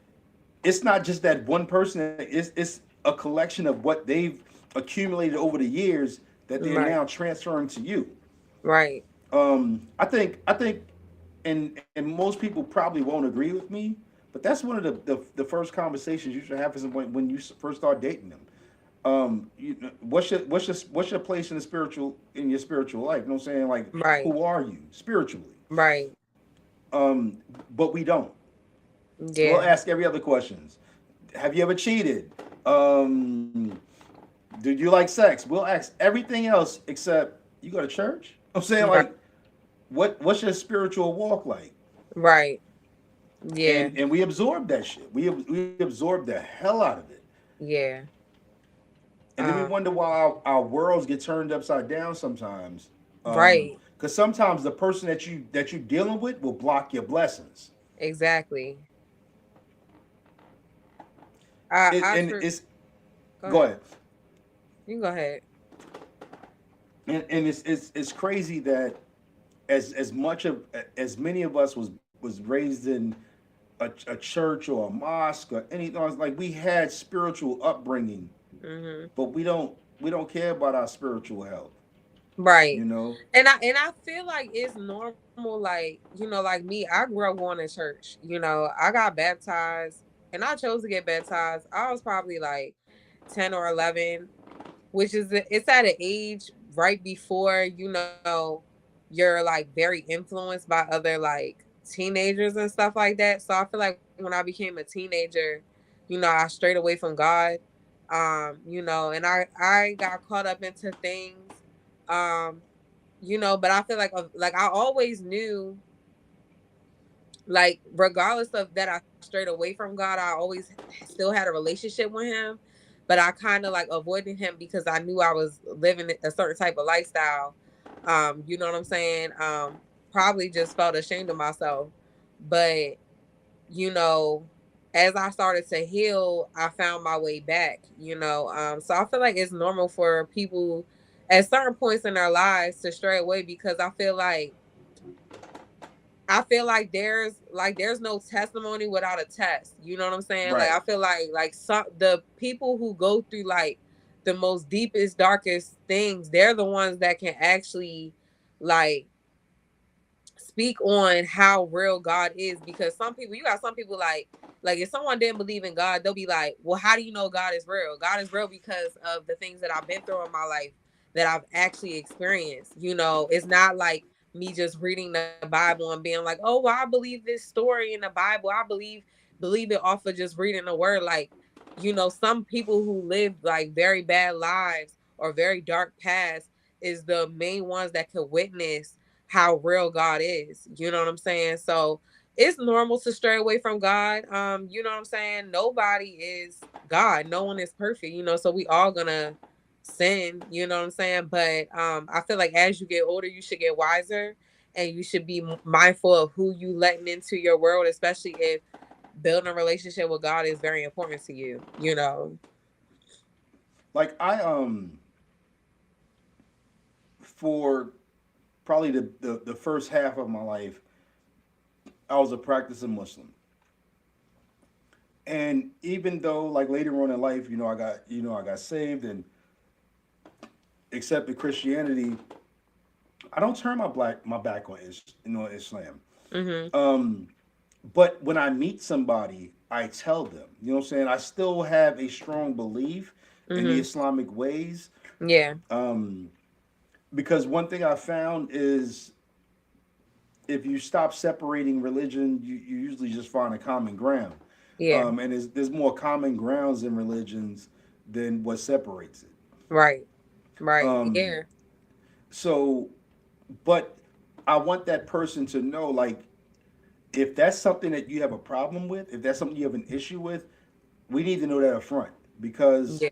it's not just that one person. It's a collection of what they've accumulated over the years that they're Right. now transferring to you. Right. I think, and most people probably won't agree with me, but that's one of the first conversations you should have is when you first start dating them. What's your place in the spiritual in your spiritual life? You know what I'm saying? Like, Right. who are you spiritually? Right. But we don't. We'll Yeah. ask every other questions. Have you ever cheated? Um, do you like sex? We'll ask everything else except you go to church. I'm saying, Right. like, what's your spiritual walk like? Right. Yeah. And we absorb that shit. We absorb the hell out of it. Yeah. And then we Um. wonder why our worlds get turned upside down sometimes. Right. Because sometimes the person that you dealing with will block your blessings. Exactly. I And true. it's Go go ahead. ahead. You can go ahead. And it's crazy that as much of as many of us was raised in a church or a mosque or anything, like, we had spiritual upbringing, Hmm. but we don't care about our spiritual health. Right. You know. And I feel like it's normal, like, like me, I grew up going to church. I got baptized and I chose to get baptized. I was probably like 10 or 11, which is it's at an age right before, you're like very influenced by other like teenagers and stuff like that. So I feel like when I became a teenager, I strayed away from God. And I got caught up into things. Um, but I feel like I always knew, like, regardless of that I strayed away from God, I always still had a relationship with him, but I kind of like avoided him because I knew I was living a certain type of lifestyle. You know what I'm saying? Probably just felt ashamed of myself. But, you know, as I started to heal, I found my way back. So I feel like it's normal for people at certain points in their lives to stray away, because I feel like there's no testimony without a test. You know what I'm saying? Like, Right. I feel like some the people who go through like the most deepest, darkest things, they're the ones that can actually like speak on how real God is. Because you got some people like if someone didn't believe in God, they'll be like, well, how do you know God is real? God is real because of the things that I've been through in my life, that I've actually experienced. It's not like me just reading the Bible and being like, oh, well, I believe this story in the Bible. I believe it off of just reading the word. Like, some people who live like very bad lives or very dark pasts is the main ones that could witness how real God is. You know what I'm saying? So it's normal to stray away from God. You know what I'm saying? Nobody is God. No one is perfect, so we all gonna sin, you know what I'm saying? But I feel like as you get older, you should get wiser, and you should be mindful of who you letting into your world, especially if building a relationship with God is very important to you. Like, for probably the first half of my life, I was a practicing Muslim. And even though, like, later on in life, I got saved and accepted Christianity, I don't turn my back on Islam. Mhm. Um, but when I meet somebody, I tell them, you know what I'm saying? I still have a strong belief in the Mhm. Islamic ways. Yeah. Um, because one thing I found is, if you stop separating religion, you usually just find a common ground. Yeah. And there's more common grounds in religions than what separates it. Right. Right. Um, Yeah. so, but I want that person to know, like, if that's something that you have a problem with, if that's something you have an issue with, we need to know that up front, because Yeah.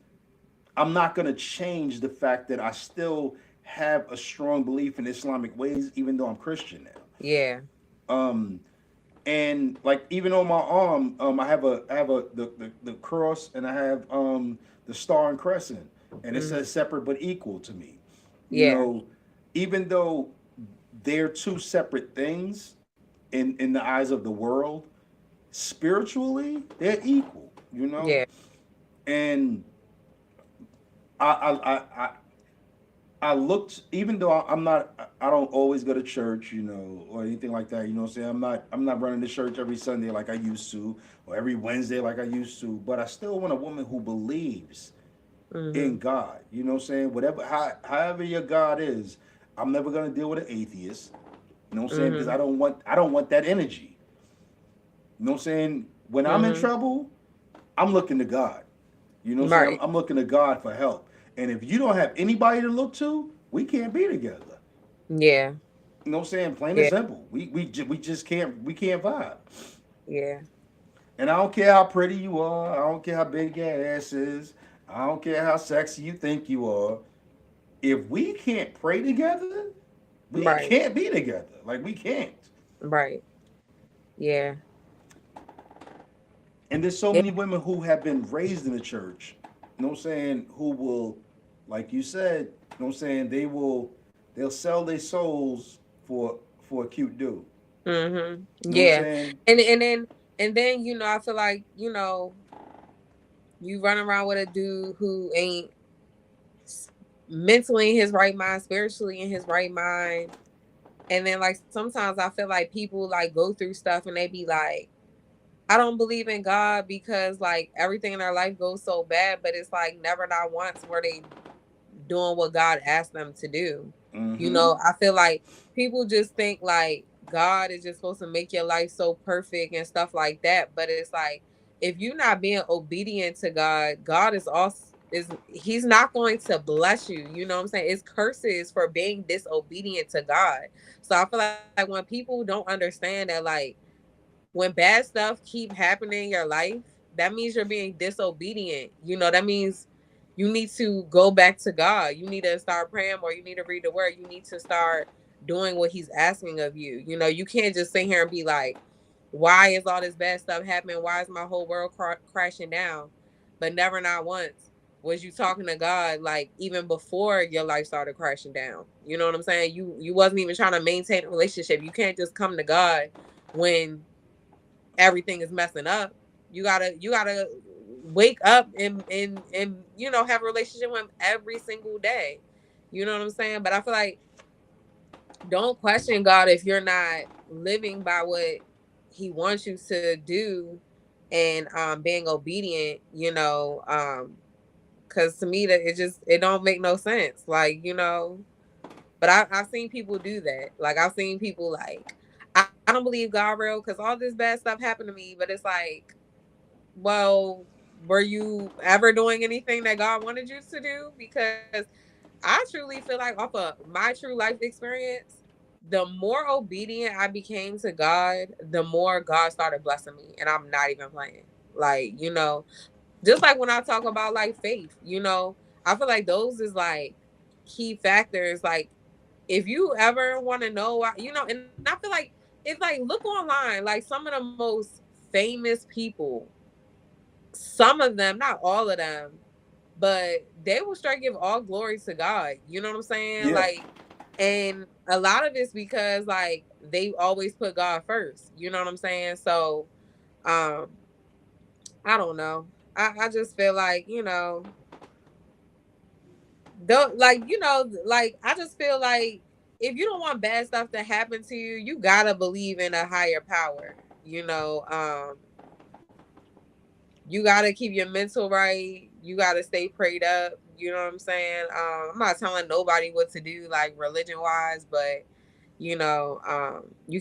I'm not going to change the fact that I still have a strong belief in Islamic ways, even though I'm Christian now. Yeah. Um, And like even on my arm, I have the cross, and I have the star and crescent, and it Mm-hmm. says separate but equal to me. You Yeah. know, even though they're two separate things in the eyes of the world, spiritually they're equal. You know, Yeah. and I I I, I I looked, even though I'm not, I don't always go to church, or anything like that. You know what I'm saying? I'm not running to church every Sunday like I used to, or every Wednesday like I used to. But I still want a woman who believes Mm-hmm. in God. You know what I'm saying? However your God is, I'm never gonna deal with an atheist. You know what I'm saying? Because Mm-hmm. I don't want that energy. You know what I'm saying? When I'm in Mm-hmm. trouble, I'm looking to God. You know what I'm saying? I'm, Right. I'm looking to God for help. And if you don't have anybody to look to, we can't be together. Yeah. You know what I'm saying? Plain and Yeah. simple. We just can't vibe. Yeah. And I don't care how pretty you are. I don't care how big your ass is. I don't care how sexy you think you are. If we can't pray together, we Right. can't be together. Like we can't. Right. Yeah. And there's so Yeah. many women who have been raised in the church. You know what I'm saying? Who will, like you said, you know what I'm saying? They'll sell their souls for a cute dude. Mm-hmm. You know what I'm Yeah. saying? And then I feel like you run around with a dude who ain't s- mentally in his right mind, spiritually in his right mind. And then like sometimes I feel like people like go through stuff and they be like, I don't believe in God because like everything in their life goes so bad, but it's like never not once were they doing what God asked them to do. Mm-hmm. I feel like people just think like God is just supposed to make your life so perfect and stuff like that, but it's like if you're not being obedient to God, God is also is he's not going to bless you. You know what I'm saying? It's curses for being disobedient to God. So I feel like when people don't understand that like when bad stuff keep happening in your life, that means you're being disobedient. That means you need to go back to God. You need to start praying more. You need to read the word. You need to start doing what he's asking of you. You can't just sit here and be like, why is all this bad stuff happening? Why is my whole world crashing down? But never not once was you talking to God like even before your life started crashing down. You know what I'm saying? You wasn't even trying to maintain a relationship. You can't just come to God when everything is messing up. You gotta wake up and have a relationship with him every single day. You know what I'm saying? But I feel like don't question God if you're not living by what he wants you to do and being obedient, because to me that it don't make no sense. But I've seen people do that. Like I've seen people like I don't believe God real because all this bad stuff happened to me. But it's like, well, were you ever doing anything that God wanted you to do? Because I truly feel like off of my true life experience, the more obedient I became to God, the more God started blessing me. And I'm not even playing. Like, just like when I talk about like faith, I feel like those is like key factors. Like if you ever want to know why, and I feel like it's like look online, like some of the most famous people, some of them, not all of them, but they will straight give all glory to God. You know what I'm saying? Yeah. And a lot of it's because like they always put God first. You know what I'm saying? So, um, I don't know. I just feel like, don't like I just feel like if you don't want bad stuff to happen to you, you gotta believe in a higher power. You gotta keep your mental right. You gotta stay prayed up. You know what I'm saying? I'm not telling nobody what to do, like religion wise, but you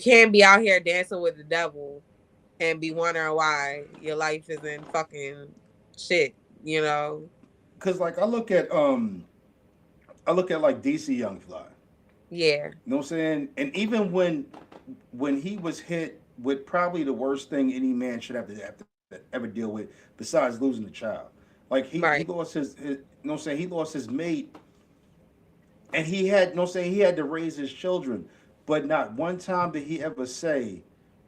can't be out here dancing with the devil and be wondering why your life isn't fucking shit. You know? Cause like I look at like DC Young Fly. Yeah. You know what I'm saying? And even when he was hit with probably the worst thing any man should have to ever deal with, besides losing a child. Like he Right. lost his you know what I'm saying, he lost his mate, and he had, you know what I'm saying, he had to raise his children. But not one time did he ever say,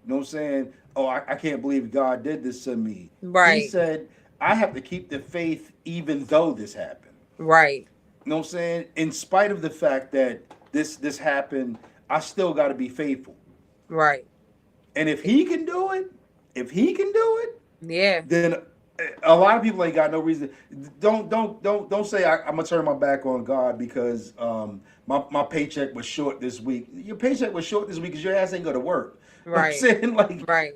You know what I'm saying? Oh, I can't believe God did this to me. He Right. said, I have to keep the faith even though this happened. Right. You know what I'm saying? In spite of the fact that this happened, I still got to be faithful. Right. And if he can do it, if he can do it, Yeah. then a lot of people ain't got no reason. Don't say I'm gonna turn my back on God because my paycheck was short this week. Your paycheck was short this week because your ass ain't go to work. You know what I'm Right. saying? Like, Right.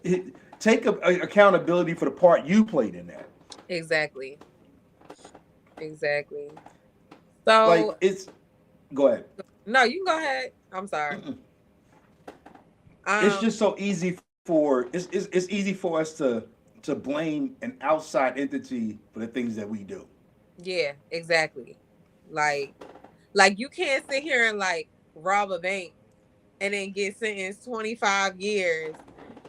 take accountability for the part you played in that. Exactly. Exactly. Like, So it's go ahead. no, you can go ahead. I'm sorry. Mm-mm. It's Um, just so easy for it's easy for us to blame an outside entity for the things that we do. yeah, exactly. Like like you can't sit here and like rob a bank and then get sentenced 25 years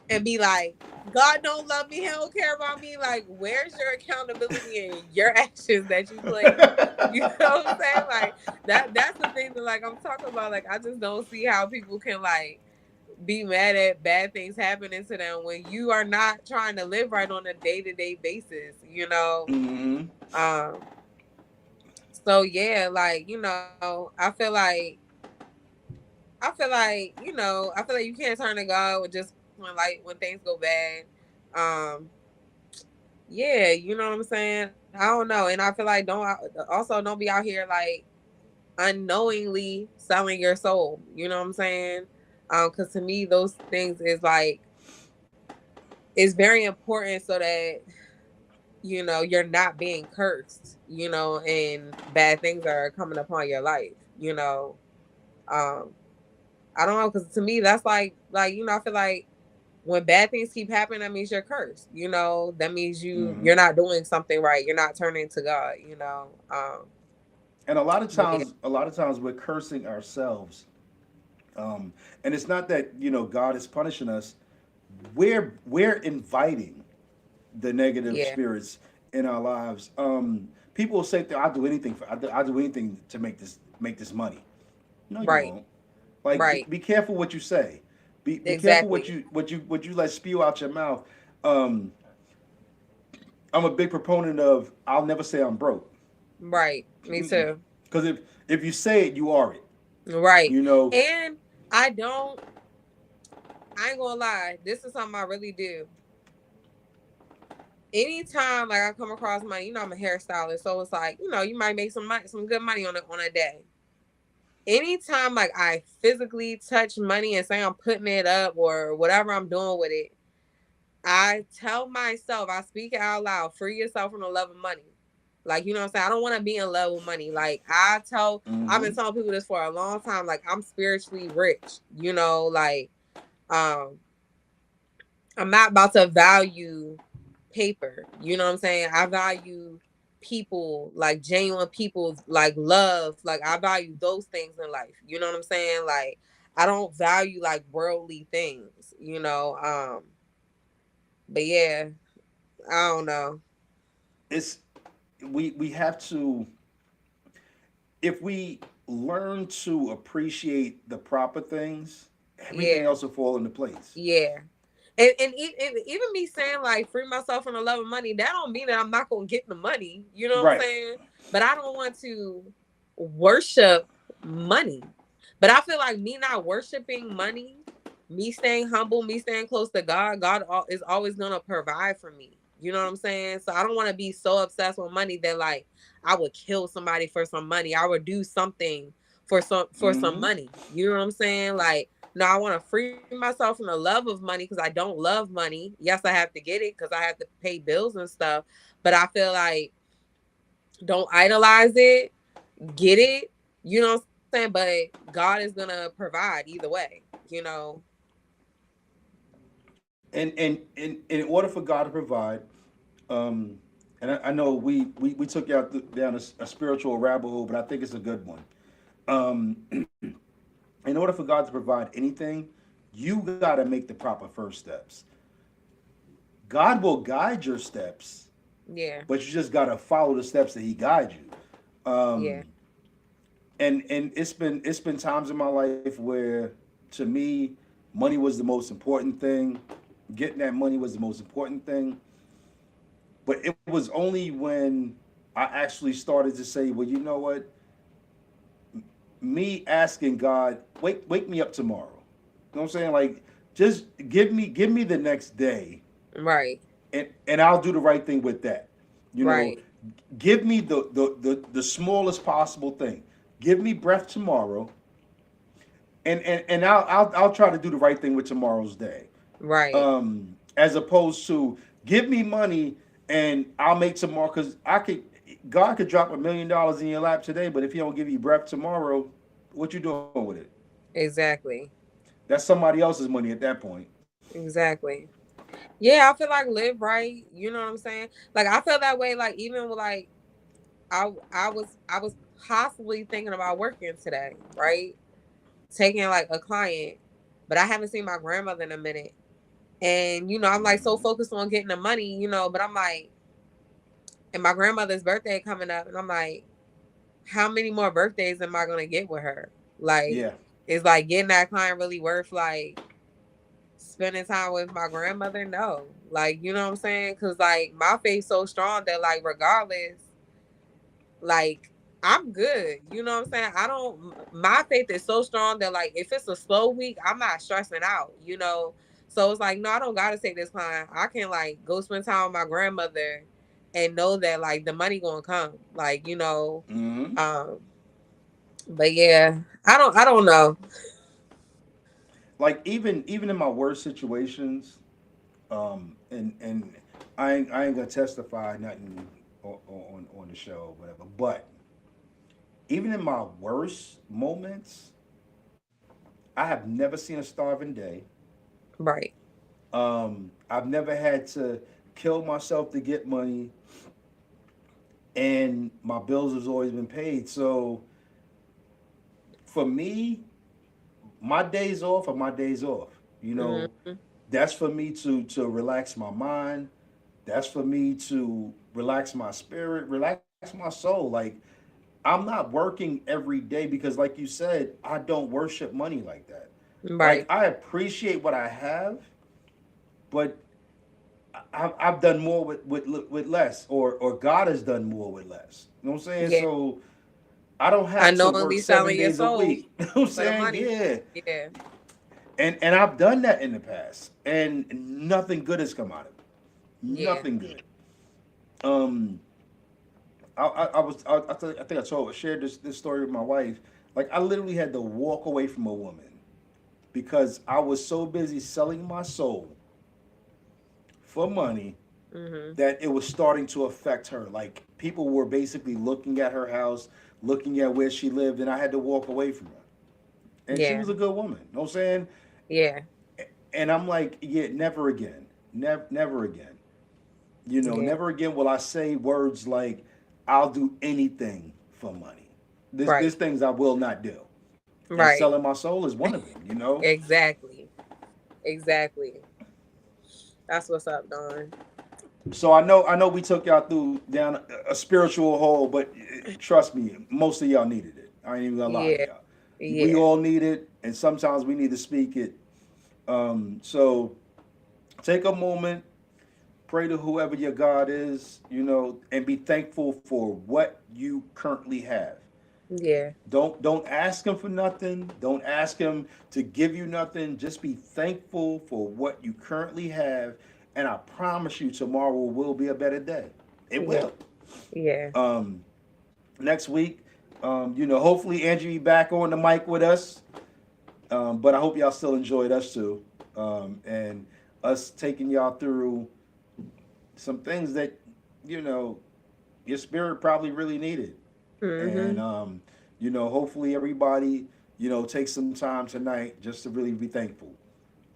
and be like, God don't love me, he don't care about me. Like, where's your accountability and your actions that you played? You know what I'm saying? Like that's the thing that like I'm talking about. Like, I just don't see how people can like be mad at bad things happening to them when you are not trying to live right on a day-to-day basis, you know. Mm-hmm. Um so yeah, like, I feel like you can't turn to God with just when things go bad. Um, yeah, you know what I'm saying? I don't know. And I feel like don't be out here like unknowingly selling your soul. You know what I'm saying? Because to me those things is like it's very important so that you're not being cursed, and bad things are coming upon your life. Um, I don't know, because to me that's I feel like when bad things keep happening, that means you're cursed. That means Mm-hmm. you're not doing something right. You're not turning to God. And But yeah, a lot of times we're cursing ourselves. Um, and it's not that God is punishing us. We're inviting the negative yeah, spirits in our lives. People will say, "I'll do anything I'll do anything to make this money." No, you right, won't. Like, right, be careful what you say. Be careful exactly, what you let spew out your mouth. Um, I'm a big proponent of I'll never say I'm broke. right. Me too. Because if you say it, you are it. Right, You know. and I don't. I ain't gonna lie. This is something I really do. Anytime like I come across money, I'm a hairstylist, so it's like you might make some money, some good money on a day. Anytime like I physically touch money and say I'm putting it up or whatever I'm doing with it, I tell myself, I speak it out loud, free yourself from the love of money. Like, you know what I'm saying? I don't want to be in love with money. Like, I've been Mm-hmm. telling people this for a long time. Like, I'm spiritually rich, like, um, I'm not about to value paper. You know what I'm saying? I value people, like genuine people, like love. Like, I value those things in life. You know what I'm saying? Like, I don't value like worldly things. But yeah, I don't know. It's we have to, if we learn to appreciate the proper things, everything Yeah, else will fall into place. yeah. And even me saying like free myself from the love of money, that don't mean that I'm not gonna get the money. You know what I'm Right. saying? But I don't want to worship money. But I feel like me not worshiping money, me staying humble, me staying close to God, is always gonna provide for me. You know what I'm saying? So I don't want to be so obsessed with money that like I would kill somebody for some money. I would do something for some Mm-hmm. money. You know what I'm saying? Like, no, I want to free myself from the love of money because I don't love money. Yes, I have to get it because I have to pay bills and stuff. But I feel like don't idolize it, get it. You know what I'm saying? But God is gonna provide either way. And in order for God to provide, um, and I know we took you out down a spiritual rabbit hole, but I think it's a good one. Um, in order for God to provide anything, you got to make the proper first steps. God will guide your steps, Yeah, but you just got to follow the steps that He guides you. yeah, And it's been times in my life where, to me, Money was the most important thing. Getting that money was the most important thing. But it was only when I actually started to say, well, you know what? Me asking God, wake me up tomorrow. You know what I'm saying? Like, just give me the next day, Right. and I'll do the right thing with that. You know, Right. give me the smallest possible thing. Give me breath tomorrow, and I'll try to do the right thing with tomorrow's day. Right. As opposed to give me money and I'll make tomorrow, because I could God could drop $1 million in your lap today, but if he don't give you breath tomorrow, what you doing with it? Exactly. That's somebody else's money at that point. Exactly. Yeah, I feel like live right. You know what I'm saying? Like I feel that way. Like even with like I was possibly thinking about working today, right? Taking like a client, but I haven't seen my grandmother in a minute. And I'm like so Mm-hmm. focused on getting the money, but I'm like, and my grandmother's birthday coming up, and I'm like, how many more birthdays am I gonna get with her? Like, Yeah. is like getting that client really worth like spending time with my grandmother? No. Like, you know what I'm saying? Cause like my faith's so strong that like regardless, like I'm good. You know what I'm saying? I don't My faith is so strong that like if it's a slow week, I'm not stressing out. So it's like, no, I don't gotta take this client. I can like go spend time with my grandmother and know that like the money gonna come. Mm-hmm. Um, but yeah, I don't know. Like even in my worst situations, and I ain't gonna testify nothing on the show or whatever, but even in my worst moments, I have never seen a starving day. Right. I've never had to kill myself to get money, and my bills has always been paid. So for me, my days off are my days off. You know, Hmm. that's for me to relax my mind. That's for me to relax my spirit, relax my soul. Like, I'm not working every day because, like you said, I don't worship money like that. Like, Right. I appreciate what I have, but I've done more with less, or God has done more with less. You know what I'm saying? Yeah. So I don't have to work Unknowingly 7 selling your days a soul week. You know what I'm for the saying? money. Yeah. Yeah. And I've done that in the past, and nothing good has come out of it. Yeah. Nothing good. Um, I think I shared this story with my wife. Like, I literally had to walk away from a woman because I was so busy selling my soul for money Hmm. that it was starting to affect her. Like, people were basically looking at her house, looking at where she lived, and I had to walk away from her. And she Yeah. was a good woman. You know what I'm saying? Yeah. And I'm like, yeah, never again. Never again. Yeah. Never again will I say words like, I'll do anything for money. There's Right. things I will not do. And Right. selling my soul is one of them. Exactly. Exactly. That's what's up, Don. So I know we took y'all through down a spiritual hole, but trust me, most of y'all needed it. I ain't even gonna lie to Yeah. y'all. We Yeah. all need it, and sometimes we need to speak it. So take a moment, pray to whoever your God is, and be thankful for what you currently have. Yeah. Don't ask him for nothing. Don't ask him to give you nothing. Just be thankful for what you currently have, and I promise you, tomorrow will be a better day. It Yeah. will. Yeah. Um, Next week, hopefully Angie be back on the mic with us. But I hope y'all still enjoyed us too, and us taking y'all through some things that you know your spirit probably really needed. And Hmm. hopefully everybody takes some time tonight just to really be thankful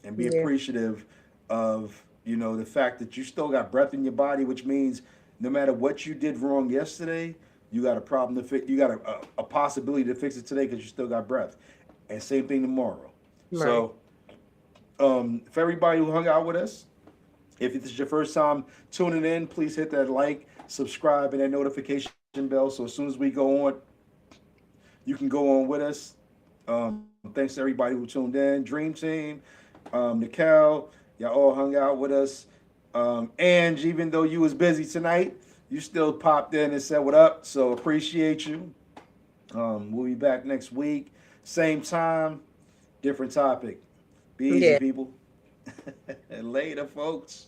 and be Yeah. appreciative of the fact that you still got breath in your body, which means no matter what you did wrong yesterday, you got a problem to fix. You got a possibility to fix it today because you still got breath. And same thing tomorrow. Right. So for everybody who hung out with us, if this is your first time tuning in, please hit that like, subscribe, and that notification bell. So as soon as we go on, you can go on with us. Thanks to everybody who tuned in. Dream Team, Nicole, y'all all hung out with us. Ange, even though you was busy tonight, you still popped in and said what up. So appreciate you. We'll be back next week, same time, different topic. Be easy, Yeah. people. Later, folks.